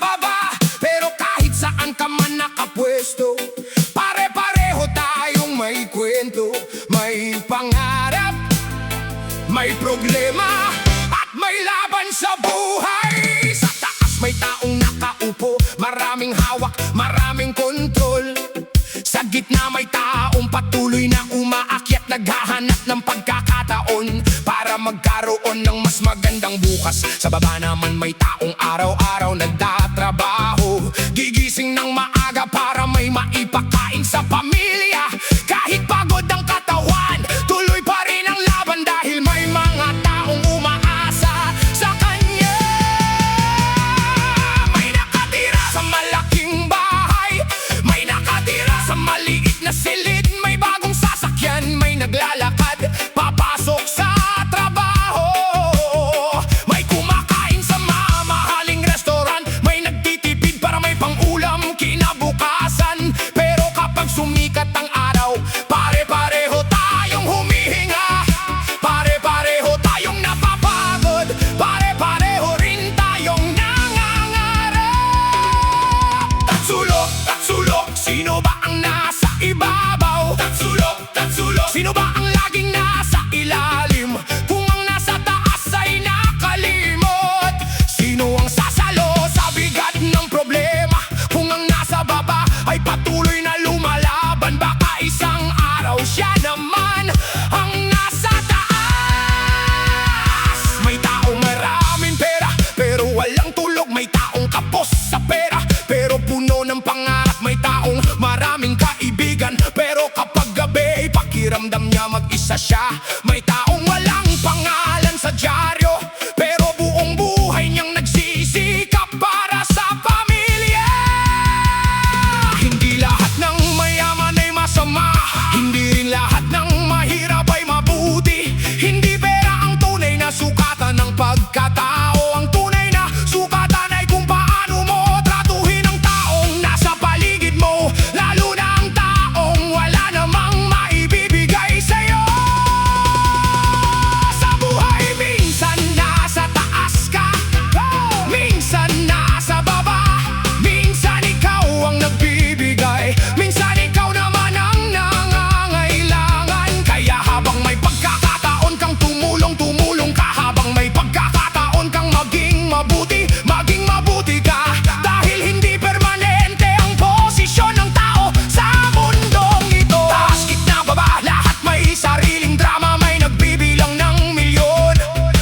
baba, pero kahit saan ka man nakapwesto, pare-pareho tayong may kwento. May pangarap, may problema, at may laban sa buhay. Sa taas may taong nakaupo, maraming hawak, maraming kontrol. Sa gitna may taong patuloy na umaakyat, naghahanap ng pagkakataon para magkaroon ng mas magandang bukas. Sa baba naman may taong araw-araw nagtatrabaho, gigising ng maaga para may maipakain sa pamilya. Kahit pagod ang katawan, tuloy pa rin ang laban dahil may mga taong umaasa sa kanya. May nakatira sa malaking bahay, may nakatira sa maliit na silid, may bagong sasakyan, may naglalakad papasok sa trabaho, may kumakain sa mamahaling restaurant, may nagtitipid para may pangulam kinabukasan. Pero kapag sumikat ang araw, pare-pareho tayong humihinga, pare-pareho tayong napapagod, pare-pareho rin tayong nangangarap. Tatsulok, tatsulok, sino ba ang nasa ibabaw? Tatsulok, tatsulok, sino ba ang laging nasa ilalim? Kung ang nasa taas ay nakalimot, sino ang sasalo sa bigat ng problema? Kung ang nasa baba ay patuloy na lumalaban, baka isang araw siya naman ang nasa taas. May taong maraming pera, pero walang tulog. May taong kapos sa pera, pero puno ng pangarap. May taong maraming kaibigan, pero kapag gabi pakiramdam niya mag-isa siya. May taong walang pangalan sa dyaryo, pero buong buhay niyang nagsisikap para sa pamilya. Hindi lahat ng mayaman ay masama, hindi rin lahat ng mahirap ay mabuti. Hindi pera ang tunay na sukatan ng pagkatao. Ang tunay na sukatan ay kung paano mo tratuhin ang taong nasa paligid mo, lalo na ang taong wala namang maibibigay sa'yo. Sa buhay minsan nasa taas ka, minsan nasa baba, minsan ikaw ang nagbibigay, minsan ikaw naman ang nangangailangan. Kaya habang may pagkakataon kang tumulong, tumulong ka. Habang may pagkakataon kang maging mabuti, maging mabuti ka. Dahil hindi permanente ang posisyon ng tao sa mundong ito. Taas, gitna, baba, lahat may sariling drama. May nagbibilang ng milyon,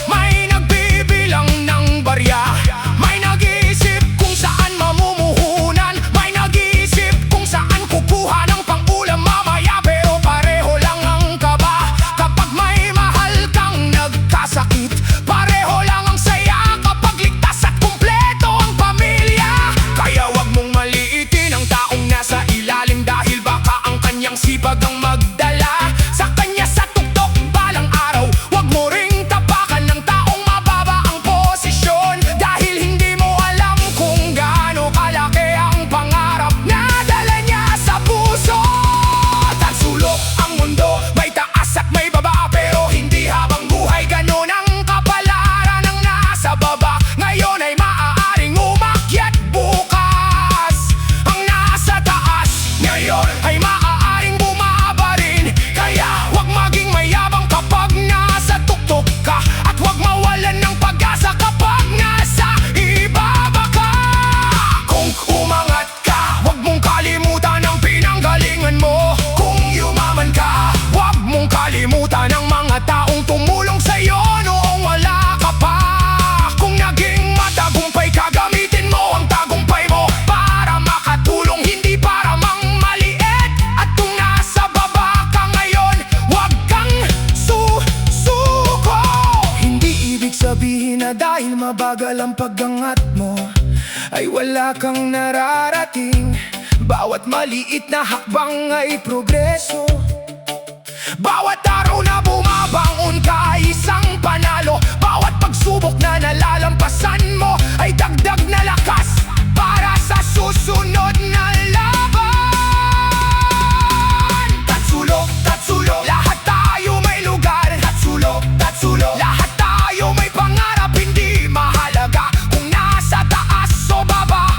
may nagbibilang ng barya, may nag-iisip kung saan mamumuhunan, may nag-iisip kung saan kukuha ng pangulam mamaya. Pero pareho lang ang kaba kapag may mahal kang nagkasakit, pareho lang ang saya kapag ligtas at kumpleto ang pamilya. Kaya wag mong maliitin ang taong nasa ilalim, dahil baka ang kanyang sipag ang magdala sa kanya sa tuktok balang araw. Wag mo ring tapakan ng taong mababa ang posisyon, dahil hindi mo alam kung gaano kalaki ang pangarap na dala niya sa puso. Tatsulok ang mundo, may taas at may baba, pero hindi habang buhay ganon ang kapalaran ng nasa baba. Ngayon ay maaaring umakyat, bukas ang nasa taas. Ngayon ay maaaring bumaba rin. Kaya wag maging mayabang kapag nasa tuktok ka, at wag mawalan ng pag-asa kapag nasa ibaba ka. Kung umangat ka, wag mong kalimutan ang pinanggalingan mo. Kung yumaman ka, wag mong kalimutan ang mga taong tumulong sa'yo noong wala ka pa. Kung naging matagumpay ka, gamitin mo ang tagumpay mo para makatulong, hindi para mang maliit. At kung nasa baba ka ngayon, wag kang susuko. Hindi ibig sabihin na dahil mabagal ang pag-angat mo ay wala kang nararating. Bawat maliit na hakbang ay progreso, bawat araw na bumabangon ka ay isang panalo. Bawat pagsubok na nalalampasan mo ay dagdag na lakas para sa susunod na laban. Tatsulok, tatsulok, lahat tayo may lugar. Tatsulok, tatsulok, lahat tayo may pangarap. Hindi mahalaga kung nasa taas o baba,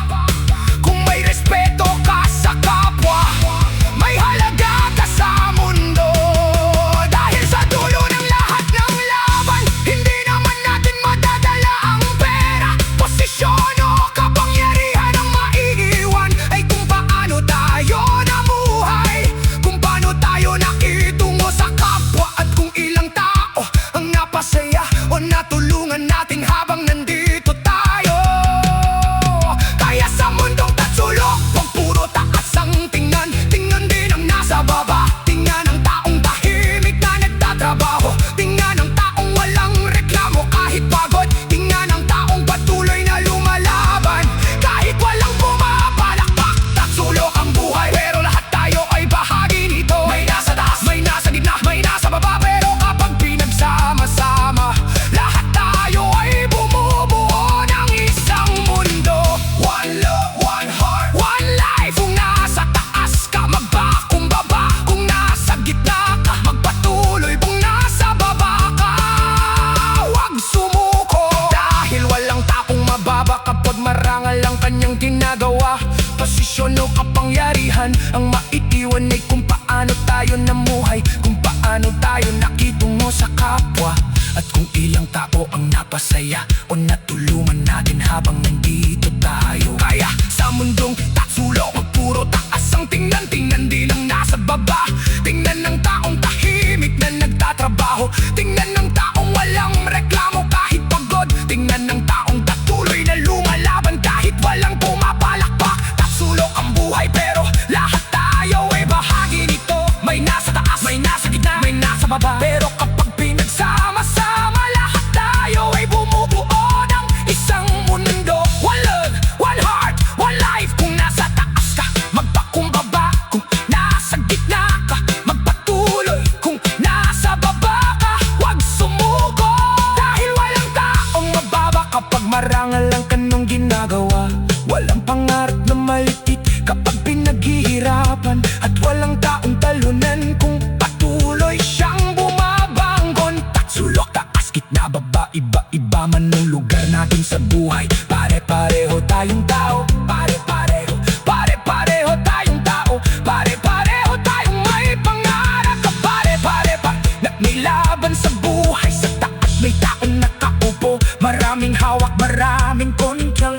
Ang maitiwan ay kung paano tayo namuhay, kung paano tayo nakitungo sa kapwa, at kung ilang tao ang napasaya o natulungan natin habang nandito tayo. Kaya sa mundong tatsulok, wag puro taas ang tingnan, tingnan din ang nasa baba. Tingnan ng taong tahimik na nagtatrabaho, tingnan ng taong walang reklamo kahit pagod, tingnan ng taong patuloy na lumalaban kahit walang pumapalakpak. Tatsulok ang buhay pero lahat tayo ay bahagi nito. May nasa taas, may nasa gitna, may nasa baba, pero kapag pinagsama-sama lahat tayo ay bumubuo ng isang mundo. One love, one heart, one life. Kung nasa taas ka, magpakumbaba. Kung nasa gitna ka, magpatuloy. Kung nasa baba ka, huwag sumuko. Dahil walang taong mababa kapag marangal ang kanong ginagawa. Walang pangarap na maliit kapag pinaghihirapan, at walang taong talunan kung patuloy siyang bumabangon. Tatsulok, taas, gitna, baba, iba-iba man ang lugar natin sa buhay. Pare-pareho tayong tao, pare-pareho, pare-pareho tayong tao, pare-pareho tayong may pangarap. Pare-pare-pa na nilaban sa buhay. Sa taas may taong nakaupo, maraming hawak, maraming kontrol.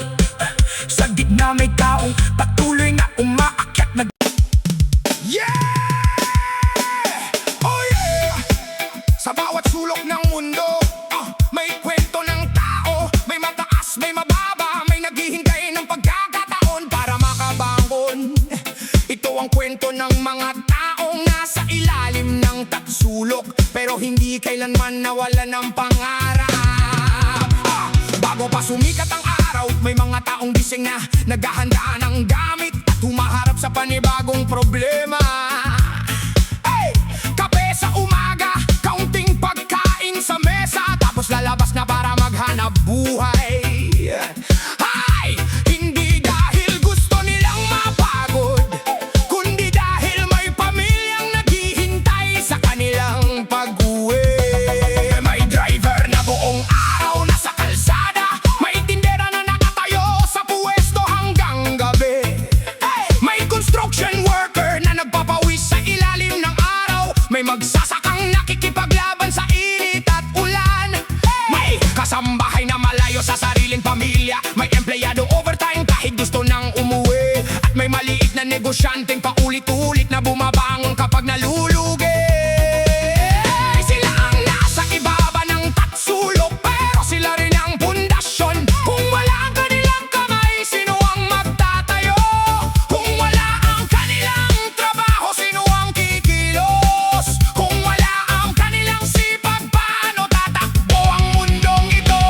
Sa gitna may taong patuloy na umaakyat na. Yeah! Oh yeah! Sa bawat sulok ng mundo, may kwento ng tao. May mataas, may mababa, may naghihintay ng pagkakataon para makabangon. Ito ang kwento ng mga taong nasa ilalim ng tatsulok, pero hindi kailanman nawala ng pangarap. Bago pa sumikat ang araw, may mga taong gising na naghahanda ng gamit at humaharap sa panibagong problema. Hey! Kape sa umaga, kaunting pagkain sa mesa, tapos lalabas na para maghanap buhay. Ay! Hindi dahil gusto nilang mapagod, kundi dahil may pamilyang naghihintay sa kanilang pag-uwi. May driver na buong araw nasa kalsada, may tindera na nakatayo sa puwesto hanggang gabi. May construction worker na nagpapawis sa ilalim ng araw, may magsasakang nakikipaglaban sa init at ulan. May kasambahay na malayo sa sariling pamilya, may empleyado overtime kahit gusto nang umuwi, at may maliit na negosyanteng paulit-ulit na bumabangon kapag nalulugi. Sila ang nasa ibaba ng tatsulok, pero sila rin ang pundasyon. Kung wala ang kanilang kamay, sino ang magtatayo? Kung wala ang kanilang trabaho, sino ang kikilos? Kung wala ang kanilang sipag, paano tatakbo ang mundong ito?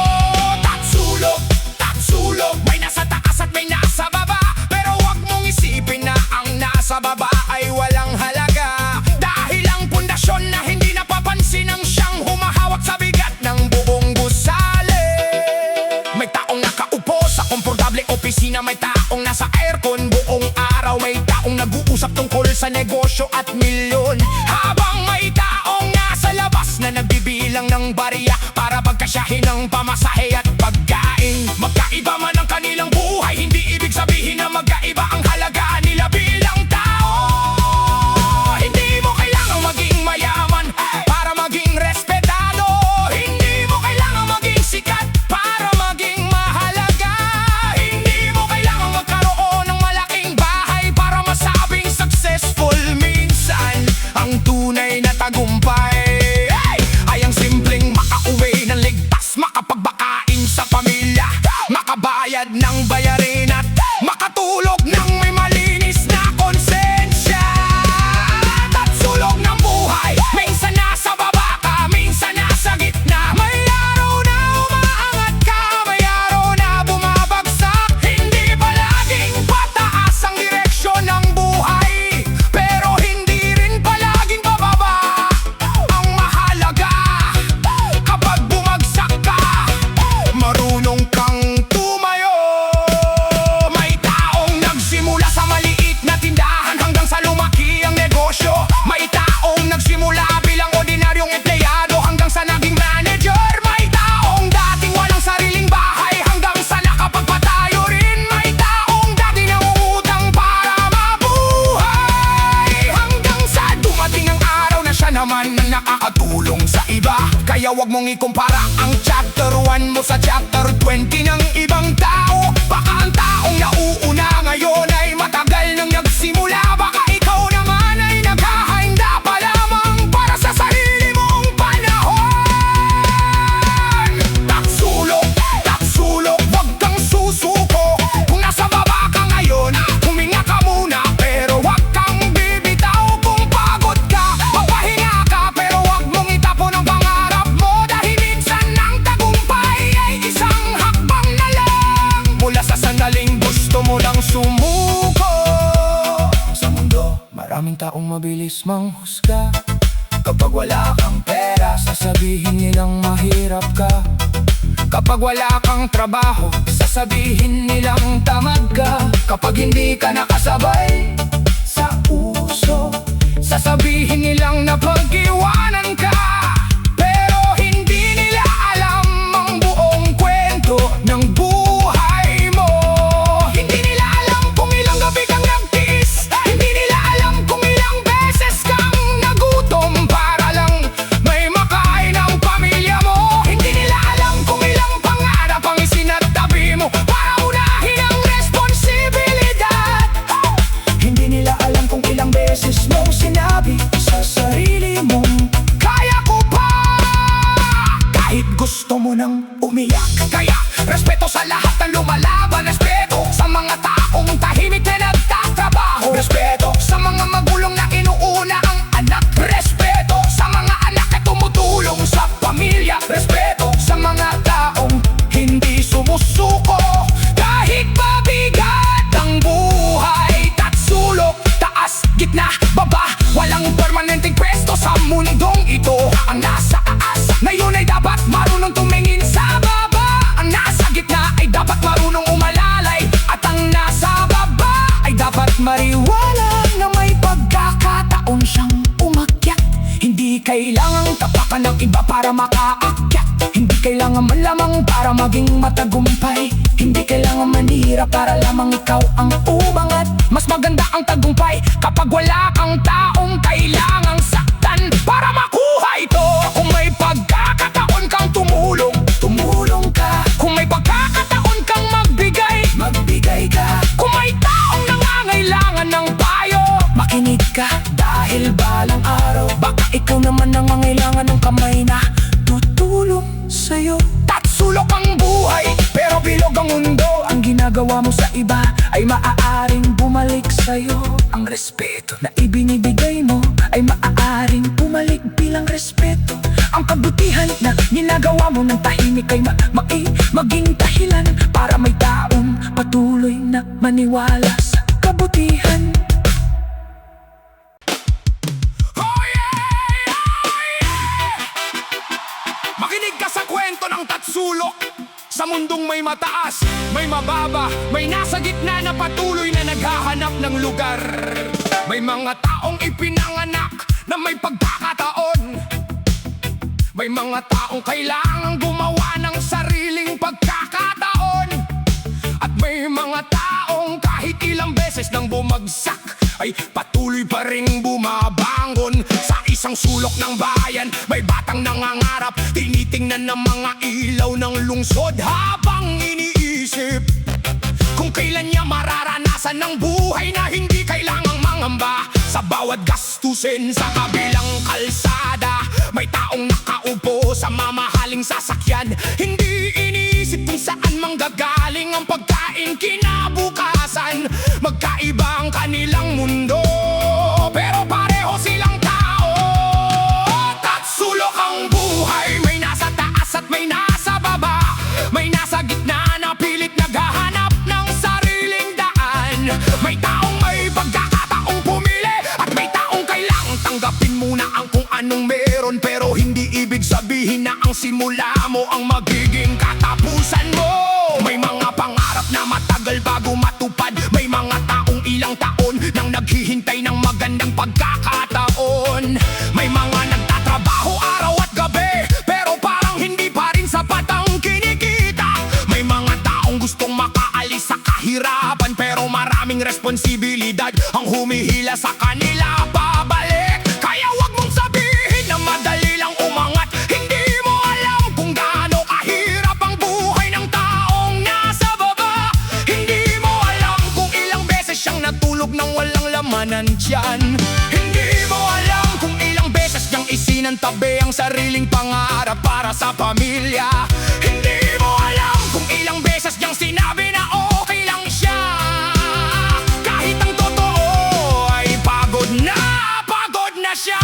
Tatsulok, tatsulok, may nasa taas at may nasa baba, pero wag mong isipin na ang nasa baba ay walang halaga. Dahil ang pundasyon na hindi napapansin ang siyang humahawak sa bigat ng buong gusali. May taong nakaupo sa komportable opisina, may taong nasa aircon buong araw, may taong nag-uusap tungkol sa negosyo at milyon, habang may taong nasa labas na nagbibilang ng barya para pagkasyahin ng pamasahe at pagkain. Magkaiba man ang kanilang buhay, hindi ibig sabihin na magkaiba ang halaga nila bilang tao. Hindi mo kailangang maging mayaman para maging respetado. Hindi mo kailangang maging sikat para maging mahalaga. Hindi mo kailangang magkaroon ng malaking bahay para masabing successful. Minsan, ang tunay na tagumpay ay ang simpleng makauwi ng ligtas, makapagbakain sa pamilya, makabayad makatulong sa iba. Kaya wag mong ikumpara ang chapter 1 mo sa chapter 20 ng ibang tao. Baka ang taong nauuna ngayon ay matagal nang nagsimula. Baka ikaw naman ay naghahanda pa lamang para sa sarili mong panahon. Taksulok, wag kang susuko. Kung nasa baba ka ngayon, huminga ka muna, pero wag kang bibitaw. Kung pagod ka, magpahinga ka, pero wag mong itapon ang pangarap mo. Dahil minsan ang tagumpay ay isang hakbang na lang mula sa sandaling gusto mo lang sumuko. Sa mundo, maraming taong mabilis manghusga. Kapag wala kang pera, sasabihin nilang mahirap ka. Kapag wala kang trabaho, sasabihin nilang tamad ka. Kapag hindi ka nakasabay sa uso, sasabihin nilang napag-iwanan ka. Pero hindi nila alam ang buong kwento ng buhay mo. Hindi nila alam kung ilang gabi kang nagtiis. Hindi nila alam kung ilang beses kang nagutom para lang may makain ang pamilya mo. Hindi nila alam kung ilang pangarap ang isinatabi mo para unahin ang responsibilidad. Hindi nila alam kung ilang beses mong sinabi sa sarili mong kaya ko pa, kahit gusto mo nang umiyak. Kaya respeto sa lahat ng lumalaban. Respeto sa mga taong tahimik na nagtatrabaho. Respeto sa mga magulang na inuuna ang anak. Respeto sa mga anak na tumutulong sa pamilya. Respeto sa mga taong hindi sumusuko kahit mabigat ang buhay. Tatsulok, taas, gitna, baba, walang permanenteng pwesto sa mundong ito. Ang nasa taas ngayon ay dapat marunong tumingin sa baba. Ang nasa gitna ay dapat marunong umalalay. At ang nasa baba ay dapat mariwala na may pagkakataon siyang umakyat. Hindi kailangang tapakan ng iba para makaakyat. Hindi kailangan malamang para maging matagumpay. Hindi kailangan manira para lamang ikaw ang umangat. Mas maganda ang tagumpay kapag wala kang taong kailangang saktan para makuha ito. Kung may pagkakataon kang tumulong, tumulong ka. Kung may pagkakataon kang magbigay, magbigay ka. Kung may taong nangangailangan ng payo, makinig ka. Dahil balang araw, baka ikaw naman nangangailangan ng kamay na tutulong sa'yo. Tatsulok ang buhay, pero bilog ang mundo. Ang ginagawa mo sa iba ay maaaring bumalik sa'yo. Ang respeto na ibinibigay mo ay maaaring bumalik bilang respeto. Ang kabutihan na ginagawa mo ng tahimik ay maging dahilan para may taong patuloy na maniwala sa kabutihan. Makinig ka sa kwento ng tatsulok. Sa mundong may mataas, may mababa, may nasa gitna na patuloy na naghahanap ng lugar. May mga taong ipinanganak na may pagkakataon. May mga taong kailangang gumawa ng sariling pagkakataon. At may mga taong kahit ilang beses nang bumagsak ay patuloy pa ring bumabangon. Sa isang sulok ng bayan, may batang nangangarap. Tinitingnan ng mga ilaw ng lungsod habang iniisip kung kailan niya mararanasan ng buhay na hindi kailangang mangamba. Sa bawat gastusin sa kabilang kalsada, may taong nakaupo sa mamahaling sasakyan. Hindi iniisip kung saan manggagaling ang pagkain kinabukasan. Magkaiba ang kanilang mundo, pero pareho silang tao. Tatsulok ang buhay, may nasa taas at may nasa baba. May nasa gitna na pilit naghahanap ng sariling daan. May taong may pagkakataong pumili at may taong kailangang tanggapin muna ang kung anong meron. Pero hindi ibig sabihin na ang simula mo ang magiging katapusan mo. May mga pangarap na matagal bago matupad. May mga taong ilang taon nang naghihintay ng magandang pagkakataon. May mga nagtatrabaho araw at gabi, pero parang hindi pa rin sapat ang kinikita. May mga taong gustong makaalis sa kahirapan, pero maraming responsibilidad ang humihila sa kanila pabalik. Kaya wag mong sabihin na madali yan. Hindi mo alam kung ilang beses niyang isinantabi ang sariling pangarap para sa pamilya. Hindi mo alam kung ilang beses niyang sinabi na okay lang siya, kahit ang totoo ay pagod na siya.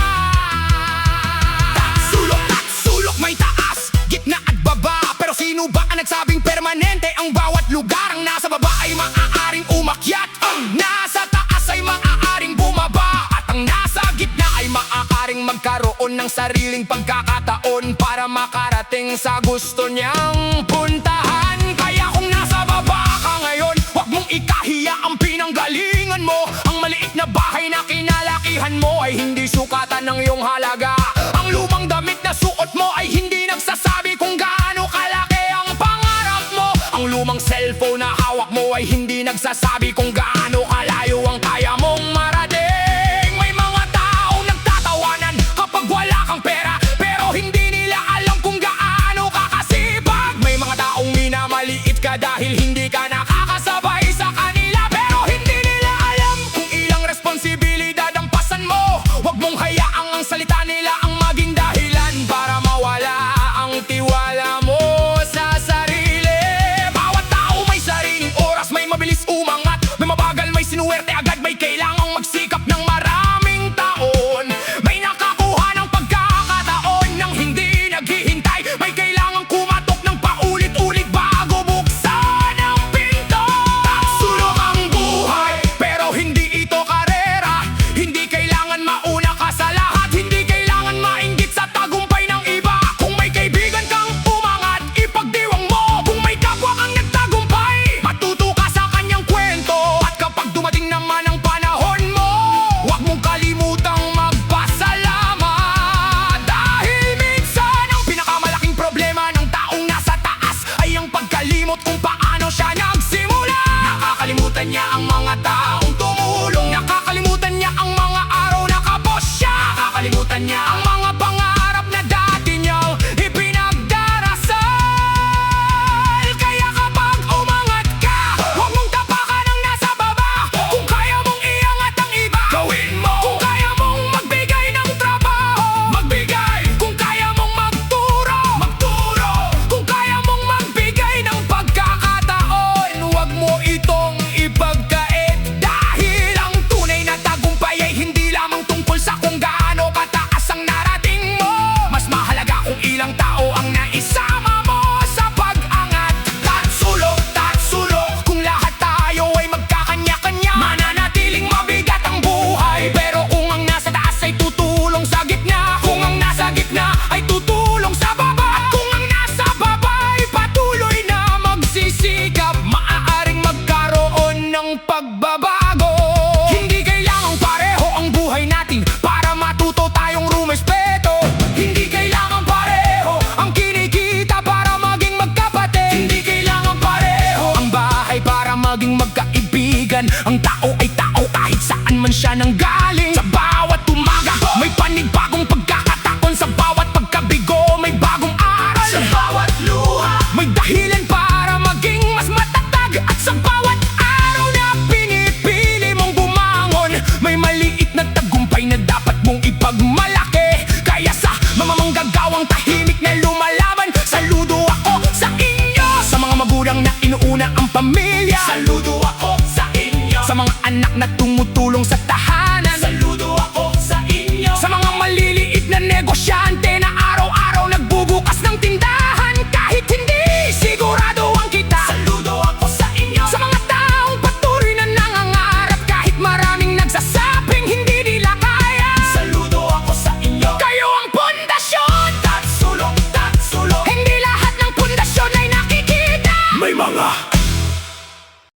Sulok may taas, gitna at baba, pero sino ba ang nagsabing permanente ang bawat lugar? Ang nasa baba ay maaaring umakyat, ang nasa taas ay maaaring bumaba, at ang nasa gitna ay maaaring magkaroon ng sariling pagkakataon para makarating sa gusto niyang puntahan. Kaya kung nasa baba ka ngayon, huwag mong ikahiya ang pinanggalingan mo. Ang maliit na bahay na kinalakihan mo ay hindi sukatan ng iyong halaga. Ang lumang damit na suot mo ay hindi nagsasabi kung gaano kalaki ang pangarap mo. Ang lumang cellphone na hawak mo ay hindi nagsasabi kung gaano kalayo ang kaya mong marating. May mga taong nagtatawanan kapag wala kang pera, pero hindi nila alam kung gaano ka kasipag. May mga taong minamaliit ka dahil hindi ka nakakasabay sa kanila, pero hindi nila alam kung ilang responsibilidad ang pasan mo. Huwag mong hayaang ang salita nila ang maging dahilan para mawala ang tiwala mo sa sarili. Bawat tao may sariling oras, may mabilis umangat, may mabagal, may sinuwerte agad, may kailangang magsikap ng maraming taon. May nakakuha ng pagkakataon nang hindi naghihintay, may kailangang kumatok ng paulit-ulit bago buksan ang pinto. Sulok ang buhay, pero hindi ito karera. Hindi kailangan mauna ka sa lahat, hindi kailangan mainggit sa tagumpay ng iba. Kung may kaibigan kang umangat, ipagdiwang mo. Kung may kapwa kang nagtagumpay, matuto ka sa kanyang kwento. At kapag dumating naman ang panahon mo, huwag mong kalimutang magpasalamat. Dahil minsan ang pinakamalaking problema ng taong nasa taas ay ang pagkalimot kung paano siya nagsimula. Nakakalimutan niya ang mga taong tumulong, nakakalimutan niya ang mga araw na kapos siya, nakakalimutan niya ang mga pangarap na dati niyang ipinagdarasal. Kaya kapag umangat ka, huwag mong tapakan ang nasa baba. Kung kaya mong iangat ang iba, gawin mo. Kung kaya mong magbigay ng trabaho, magbigay. Kung kaya mong magturo, magturo. Kung kaya mong magbigay ng pagkakataon, huwag mo itong ipagkait. Dahil ang tunay na tagumpay ay hindi lamang tungkol sa kung gaano kataas ang narating mo. Mas mahalaga kung ilang tao ang naisama mo sa pag-angat. Sulok, kung lahat tayo ay magkakanya-kanya, mananatiling mabigat ang buhay. Pero kung ang nasa taas ay tutulong sa gitna, kung ang nasa gitna ay tutulong sa baba, at kung ang nasa baba ay patuloy na magsisikap, maaaring magkaroon ng pagbabago. Hindi kailangang pareho ang buhay natin para matuto tayong rumespeto. Hindi kailangang pareho ang kinikita para maging magkapatid. Hindi kailangang pareho ang bahay para maging magkaibigan. Ang tao ay tao kahit saan man siya nanggaling. Sa bawat umaga may panibagong pagkakataon, sa bawat pagkabigo may bagong aral, sa bawat luha may dahilan para maging mas matatag, at sa bawat araw na pinipili mong bumangon may maliit na tagumpay na dapat mong ipagmalaki. Kaya sa mga manggagawang tahimik na lumalaban, saludo ako sa inyo. Sa mga magulang na inuuna ang pamilya, saludo ako sa inyo. Sa mga anak na tumutulong sa tahanan, saludo ako sa inyo. Sa mga maliliit na negosyante na araw-araw nagbubukas ng tindahan kahit hindi sigurado ang kita, saludo ako sa inyo. Sa mga taong patuloy na nangangarap kahit maraming nagsasabing hindi nila kaya, saludo ako sa inyo. Kayo ang pundasyon. Sulok, hindi lahat ng pundasyon ay nakikita. May mga